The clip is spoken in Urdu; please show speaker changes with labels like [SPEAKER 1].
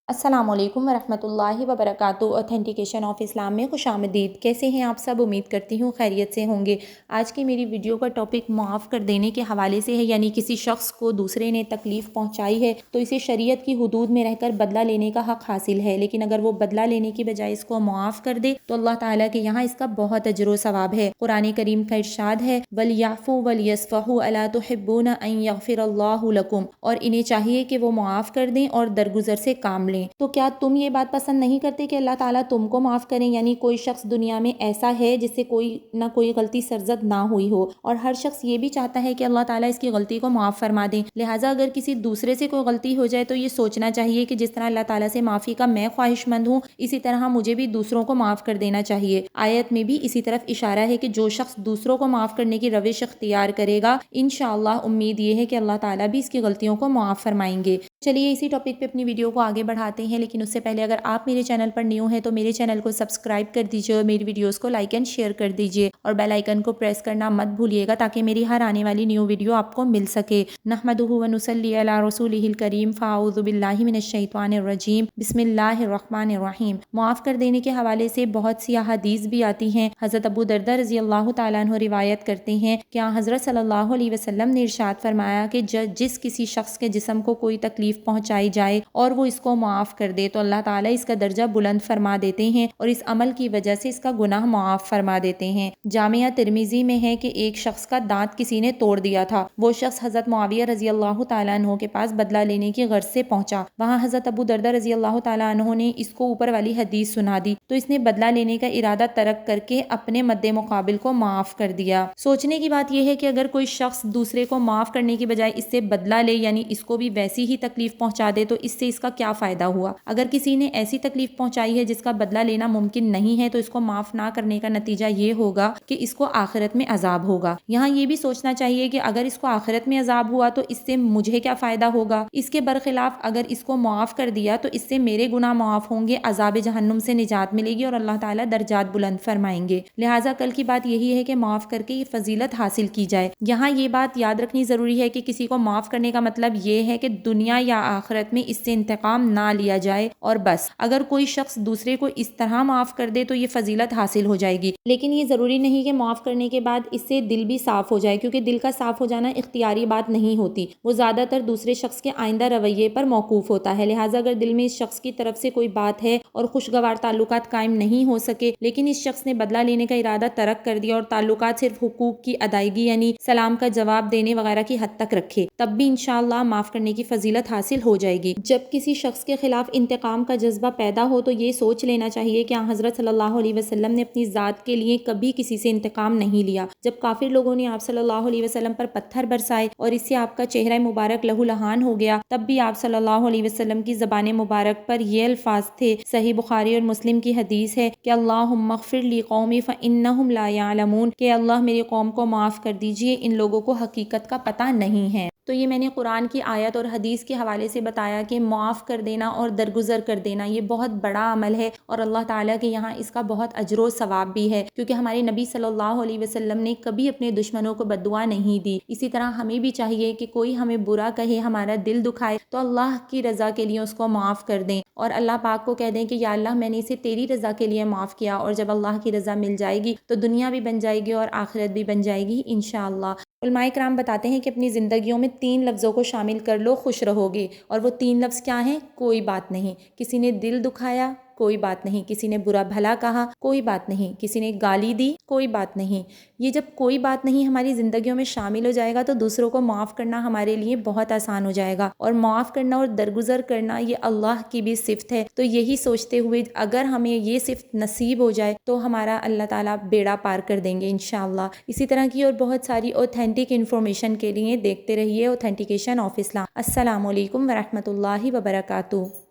[SPEAKER 1] السلام علیکم ورحمۃ اللہ وبرکاتہ۔ اوتھینٹیکیشن آف اسلام میں خوش آمدید۔ کیسے ہیں آپ سب؟ امید کرتی ہوں خیریت سے ہوں گے۔ آج کی میری ویڈیو کا ٹاپک معاف کر دینے کے حوالے سے ہے، یعنی کسی شخص کو دوسرے نے تکلیف پہنچائی ہے تو اسے شریعت کی حدود میں رہ کر بدلہ لینے کا حق حاصل ہے، لیکن اگر وہ بدلہ لینے کی بجائے اس کو معاف کر دے تو اللہ تعالیٰ کے یہاں اس کا بہت اجر و ثواب ہے۔ قرآن کریم کا ارشاد ہے وَلْيَعْفُوا وَلْيَصْفَحُوا أَلَا تُحِبُّونَ أَن يَغْفِرَ اللَّهُ لَكُمْ، اور انہیں چاہیے کہ وہ معاف کر دیں اور درگزر سے کام لیں۔ تو کیا تم یہ بات پسند نہیں کرتے کہ اللہ تعالیٰ تم کو معاف کریں؟ یعنی کوئی شخص دنیا میں ایسا ہے جس سے کوئی نہ کوئی غلطی سرزد نہ ہوئی ہو، اور ہر شخص یہ بھی چاہتا ہے کہ اللہ تعالیٰ اس کی غلطی کو معاف فرما دیں۔ لہٰذا اگر کسی دوسرے سے کوئی غلطی ہو جائے تو یہ سوچنا چاہیے کہ جس طرح اللہ تعالیٰ سے معافی کا میں خواہش مند ہوں، اسی طرح مجھے بھی دوسروں کو معاف کر دینا چاہیے۔ آیت میں بھی اسی طرف اشارہ ہے کہ جو شخص دوسروں کو معاف کرنے کی روش اختیار کرے گا، انشاءاللہ امید یہ ہے کہ اللہ تعالیٰ بھی اس کی غلطیوں کو معاف فرمائیں گے۔ چلیے اسی ٹاپک پہ اپنی ویڈیو کو آگے بڑھاتے ہیں، لیکن اس سے پہلے اگر آپ میرے چینل پر نیو ہیں تو میرے چینل کو سبسکرائب کر دیجیے اور میری ویڈیوز کو لائک اینڈ شیئر کر دیجیے، اور بیل آئیکن کو پریس کرنا مت بھولیے گا تاکہ میری ہر آنے والی نیو ویڈیو آپ کو مل سکے۔ نحمدہ و نصلی علی رسولہ الکریم، فاعوذ باللہ من الشیطان الرجیم، بسم اللہ الرحمن الرحیم۔ معاف کر دینے کے حوالے سے بہت سی احادیث بھی آتی ہیں۔ حضرت ابو دردہ رضی اللہ تعالیٰ عنہ روایت کرتے ہیں کہ حضرت صلی اللہ علیہ وسلم نے ارشاد فرمایا کہ جس کسی شخص کے جسم کو کوئی تکلیف پہنچائی جائے اور وہ اس کو معاف کر دے تو اللہ تعالیٰ اس کا درجہ بلند فرما دیتے ہیں اور اس عمل کی وجہ سے اس کا گناہ معاف فرما دیتے ہیں۔ جامعہ ترمذی میں ہے کہ ایک شخص کا دانت کسی نے توڑ دیا تھا۔ وہ شخص حضرت معاویہ رضی اللہ تعالیٰ عنہ کے پاس بدلہ لینے کی غرض سے پہنچا۔ وہاں حضرت ابو دردہ رضی اللہ تعالیٰ عنہ نے اس کو اوپر والی حدیث سنا دی تو اس نے بدلہ لینے کا ارادہ ترک کر کے اپنے مد مقابل کو معاف کر دیا۔ سوچنے کی بات یہ ہے کہ اگر کوئی شخص دوسرے کو معاف کرنے کی بجائے اس سے بدلہ لے، یعنی اس کو بھی ویسی ہی تکلیف پہنچا دے، تو اس سے اس کا کیا فائدہ ہوا؟ اگر کسی نے ایسی تکلیف پہنچائی ہے جس کا بدلہ لینا ممکن نہیں ہے تو اس کو معاف نہ کرنے کا نتیجہ یہ ہوگا کہ اس کو آخرت میں عذاب ہوگا۔ یہاں یہ بھی سوچنا چاہیے کہ اگر اس کو آخرت میں عذاب ہوا تو اس سے مجھے کیا فائدہ ہوگا؟ اس کے برخلاف اگر اس کو معاف کر دیا تو اس سے میرے گناہ معاف ہوں گے، عذاب جہنم سے نجات ملے گی اور اللہ تعالیٰ درجات بلند فرمائیں گے۔ لہٰذا کل کی بات یہی ہے کہ معاف کر کے یہ فضیلت حاصل کی جائے۔ یہاں یہ بات یاد رکھنی ضروری ہے کہ کسی کو معاف کرنے کا مطلب یہ ہے کہ دنیا یا آخرت میں اس سے انتقام نہ لیا جائے اور بس۔ اگر کوئی شخص دوسرے کو اس طرح معاف کر دے تو یہ فضیلت حاصل ہو جائے گی، لیکن یہ ضروری نہیں کہ معاف کرنے کے بعد اس سے دل بھی صاف ہو جائے، کیونکہ دل کا صاف ہو جانا اختیاری بات نہیں ہوتی، وہ زیادہ تر دوسرے شخص کے آئندہ رویے پر موقوف ہوتا ہے۔ لہٰذا اگر دل میں اس شخص کی طرف سے کوئی بات ہے اور خوشگوار تعلقات قائم نہیں ہو سکے، لیکن اس شخص نے بدلہ لینے کا ارادہ ترک کر دیا اور تعلقات صرف حقوق کی ادائیگی یعنی سلام کا جواب دینے وغیرہ کی حد تک رکھے، تب بھی انشاءاللہ معاف کرنے کی فضیلت حاصل ہو جائے گی۔ جب کسی شخص کے خلاف انتقام کا جذبہ پیدا ہو تو یہ سوچ لینا چاہیے کہ حضرت صلی اللہ علیہ وسلم نے اپنی ذات کے لیے کبھی کسی سے انتقام نہیں لیا۔ جب کافر لوگوں نے آپ صلی اللہ علیہ وسلم پر پتھر برسائے اور اس سے آپ کا چہرہ مبارک لہو لہان ہو گیا، تب بھی آپ صلی اللہ علیہ وسلم کی زبان مبارک پر یہ الفاظ تھے، صحیح بخاری اور مسلم کی حدیث ہے کہ اللہم اغفر لی قومی فانہم لا یعلمون، کہ اللہ میری قوم کو معاف کر دیجئے، ان لوگوں کو حقیقت کا پتہ نہیں ہے۔ تو یہ میں نے قرآن کی آیت اور حدیث کے حوالے سے بتایا کہ معاف کر دینا اور درگزر کر دینا یہ بہت بڑا عمل ہے اور اللہ تعالیٰ کے یہاں اس کا بہت اجر و ثواب بھی ہے، کیونکہ ہمارے نبی صلی اللہ علیہ وسلم نے کبھی اپنے دشمنوں کو بد دعا نہیں دی۔ اسی طرح ہمیں بھی چاہیے کہ کوئی ہمیں برا کہے، ہمارا دل دکھائے تو اللہ کی رضا کے لیے اس کو معاف کر دیں اور اللہ پاک کو کہہ دیں کہ یا اللہ میں نے اسے تیری رضا کے لیے معاف کیا، اور جب اللہ کی رضا مل جائے گی تو دنیا بھی بن جائے گی اور آخرت بھی بن جائے گی انشاءاللہ۔ علماء کرام بتاتے ہیں کہ اپنی زندگیوں میں 3 لفظوں کو شامل کر لو، خوش رہو گے، اور وہ 3 لفظ کیا ہیں؟ کوئی بات نہیں، کسی نے دل دکھایا، کوئی بات نہیں، کسی نے برا بھلا کہا، کوئی بات نہیں، کسی نے گالی دی، کوئی بات نہیں۔ یہ جب کوئی بات نہیں ہماری زندگیوں میں شامل ہو جائے گا تو دوسروں کو معاف کرنا ہمارے لیے بہت آسان ہو جائے گا، اور معاف کرنا اور درگزر کرنا یہ اللہ کی بھی صفت ہے۔ تو یہی سوچتے ہوئے اگر ہمیں یہ صفت نصیب ہو جائے تو ہمارا اللہ تعالیٰ بیڑا پار کر دیں گے انشاءاللہ۔ اسی طرح کی اور بہت ساری اوتھینٹک انفارمیشن کے لیے دیکھتے رہیے اوتھینٹیکیشن آف اسلام۔ السلام علیکم ورحمۃ اللہ وبرکاتہ۔